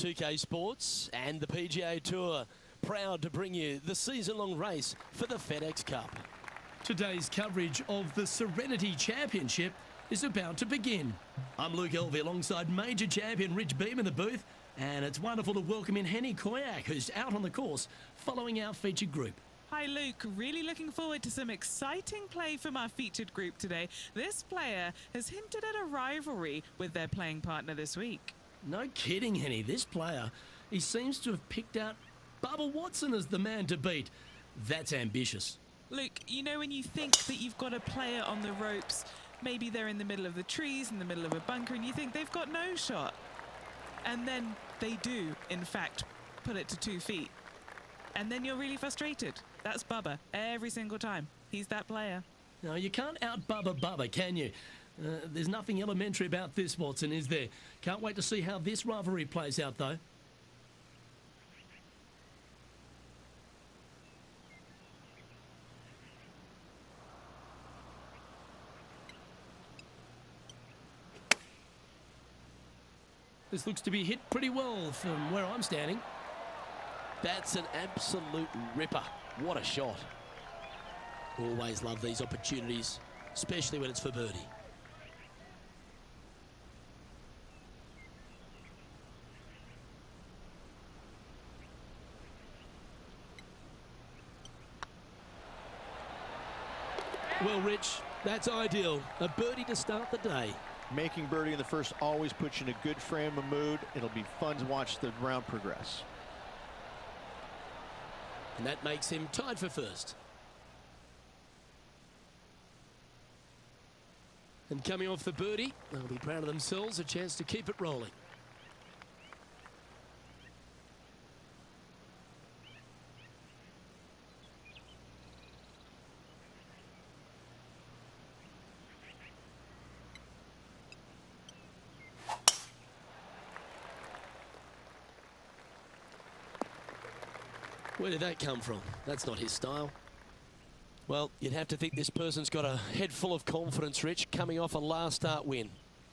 2K Sports and the PGA Tour, proud to bring you the season-long race for the FedEx Cup. Today's coverage of the Serenity Championship is about to begin. I'm Luke Elvey alongside major champion Rich Beam in the booth, and it's wonderful to welcome in Henny Koyak, who's out on the course following our featured group. Hi Luke, really looking forward to some exciting play from our featured group today. This player has hinted at a rivalry with their playing partner this week. No kidding, Henny. This player, he seems to have picked out Bubba Watson as the man to beat. That's ambitious. Luke, you know when you think that you've got a player on the ropes, maybe they're in the middle of the trees, in the middle of a bunker, and you think they've got no shot. And then they do, in fact, put it to 2 feet. And then you're really frustrated. That's Bubba, every single time. He's that player. No, you can't out-Bubba Bubba, can you? There's nothing elementary about this, Watson, is there? Can't wait to see how this rivalry plays out, though. This looks to be hit pretty well from where I'm standing. That's an absolute ripper. What a shot. Always love these opportunities, especially when it's for birdie. Well, Rich, that's ideal. A birdie to start the day. Making birdie in the first always puts you in a good frame of mood. It'll be fun to watch the round progress. And that makes him tied for first. And coming off the birdie, they'll be proud of themselves, a chance to keep it rolling. Where did that come from? That's not his style. Well, you'd have to think this person's got a head full of confidence, Rich, coming off a last start win.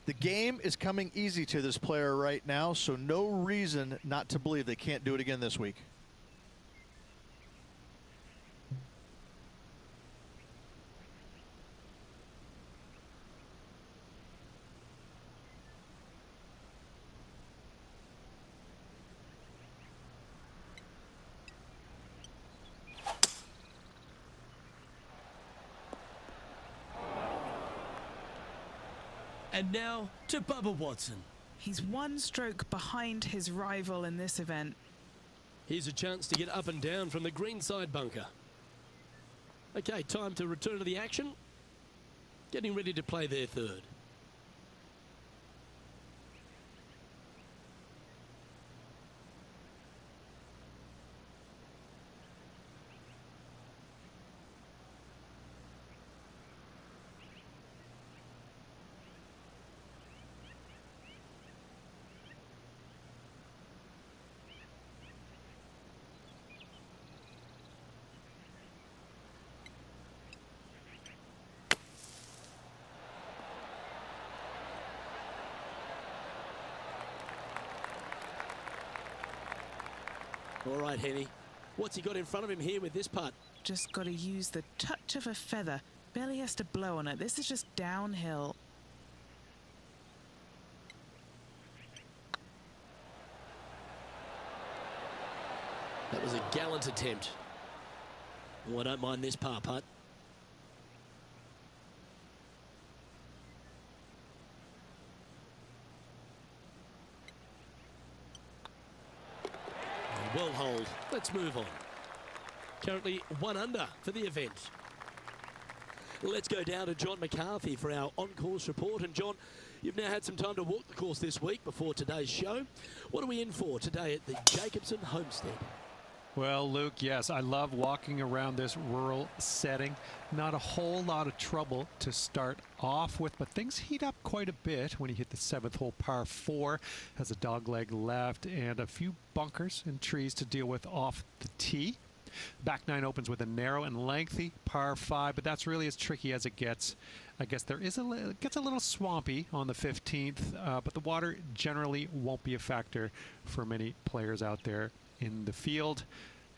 The game is coming easy to this player right now, so no reason not to believe they can't do it again this week. And now to Bubba Watson. He's 1 stroke behind his rival in this event. Here's a chance to get up and down from the greenside bunker. Okay, time to return to the action. Getting ready to play their third. All right, Henny. What's he got in front of him here with this putt? Just got to use the touch of a feather. Barely has to blow on it. This is just downhill. That was a gallant attempt. Oh, I don't mind this par putt. Well holed. Let's move on. Currently 1 under for the event. Let's go down to John McCarthy for our on-course report. And John, you've now had some time to walk the course this week before today's show. What are we in for today at the Jacobson Homestead? Well, Luke, yes, I love walking around this rural setting. Not a whole lot of trouble to start off with, but things heat up quite a bit when you hit the 7th hole par 4. Has a dogleg left and a few bunkers and trees to deal with off the tee. Back nine opens with a narrow and lengthy par 5, but that's really as tricky as it gets. I guess there is it gets a little swampy on the 15th, but the water generally won't be a factor for many players out there in the field.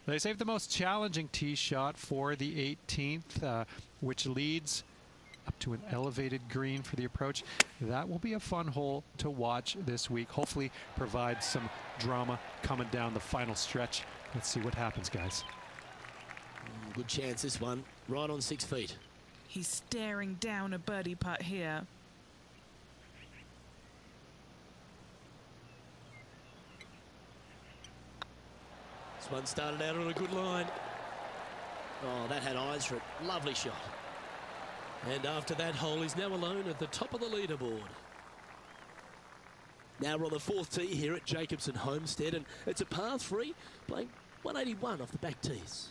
They saved the most challenging tee shot for the 18th, which leads up to an elevated green for the approach. That will be a fun hole to watch this week. Hopefully provide some drama coming down the final stretch. Let's see what happens, guys. Good chance this one, right on 6 feet. He's staring down a birdie putt here. This one started out on a good line. Oh, that had eyes for it. Lovely shot. And after that hole, he's now alone at the top of the leaderboard. Now we're on the 4th tee here at Jacobson Homestead, and it's a par 3, playing 181 off the back tees.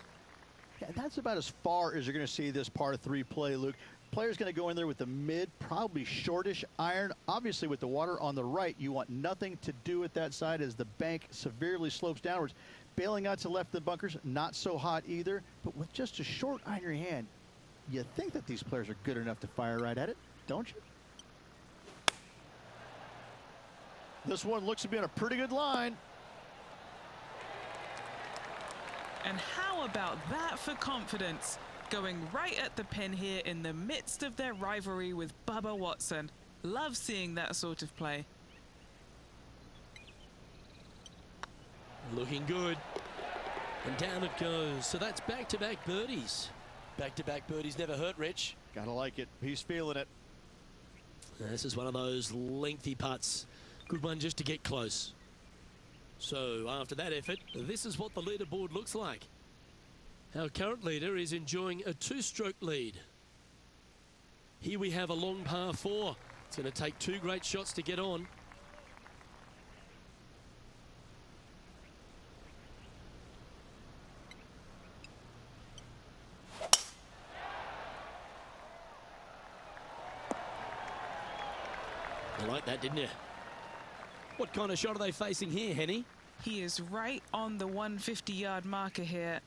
Yeah, that's about as far as you're going to see this par 3 play, Luke. Player's going to go in there with the mid, probably shortish iron. Obviously, with the water on the right, you want nothing to do with that side as the bank severely slopes downwards. Bailing out to left of the bunkers, not so hot either. But with just a short iron in your hand, you think that these players are good enough to fire right at it, don't you? This one looks to be on a pretty good line. And how about that for confidence? Going right at the pin here in the midst of their rivalry with Bubba Watson. Love seeing that sort of play. Looking good. And down it goes. So that's back-to-back birdies. Back-to-back birdies never hurt, Rich. Gotta like it. He's feeling it. This is one of those lengthy putts. Good one just to get close. So after that effort, this is what the leaderboard looks like. Our current leader is enjoying a 2-stroke lead. Here we have a long par 4. It's going to take 2 great shots to get on. You like that, didn't you? What kind of shot are they facing here, Henny? He is right on the 150-yard marker here.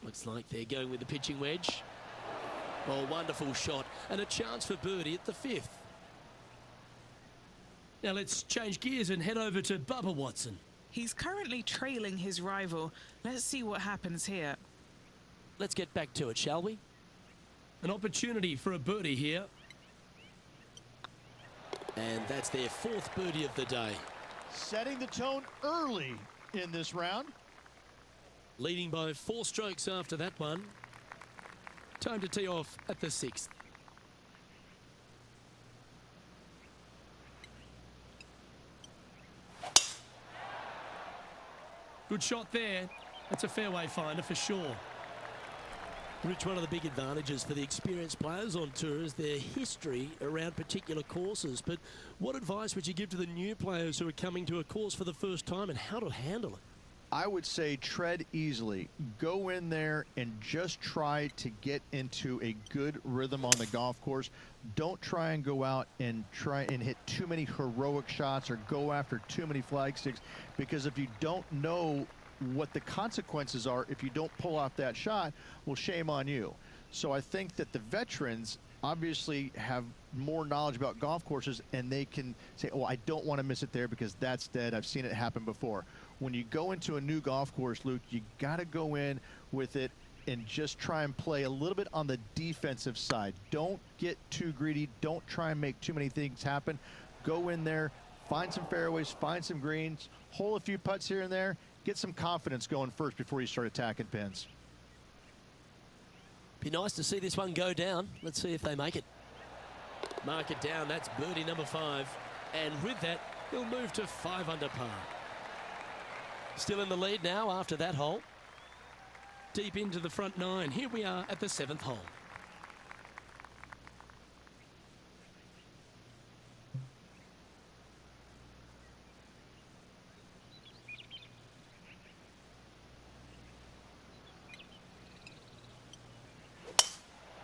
Looks like they're going with the pitching wedge. Oh, wonderful shot. And a chance for birdie at the 5th. Now let's change gears and head over to Bubba Watson. He's currently trailing his rival. Let's see what happens here. Let's get back to it, shall we? An opportunity for a birdie here. And that's their 4th birdie of the day. Setting the tone early in this round. Leading by 4 strokes after that one. Time to tee off at the 6th. Good shot there. That's a fairway finder for sure. Rich, one of the big advantages for the experienced players on tour is their history around particular courses. But what advice would you give to the new players who are coming to a course for the first time and how to handle it? I would say tread easily. Go in there and just try to get into a good rhythm on the golf course. Don't try and go out and hit too many heroic shots or go after too many flag sticks, because if you don't know what the consequences are if you don't pull off that shot, well, shame on you. So I think that the veterans obviously have more knowledge about golf courses, and they can say, oh, I don't want to miss it there because that's dead. I've seen it happen before. When you go into a new golf course, Luke, you got to go in with it and just try and play a little bit on the defensive side. Don't get too greedy. Don't try and make too many things happen. Go in there, find some fairways, find some greens, hole a few putts here and there, get some confidence going first before you start attacking pins. Be nice to see this one go down. Let's see if they make it. Mark it down. That's birdie number 5. And with that, he'll move to 5 under par. Still in the lead now after that hole. Deep into the front 9. Here we are at the 7th hole.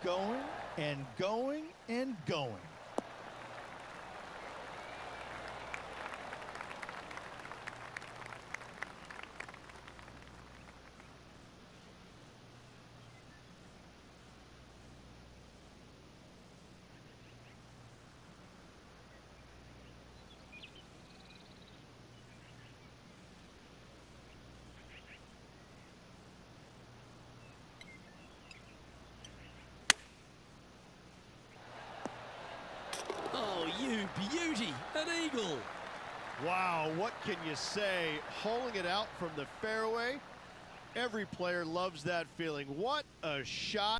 going and going and going. Oh, you beauty, an eagle. Wow, what can you say? Holing it out from the fairway. Every player loves that feeling. What a shot.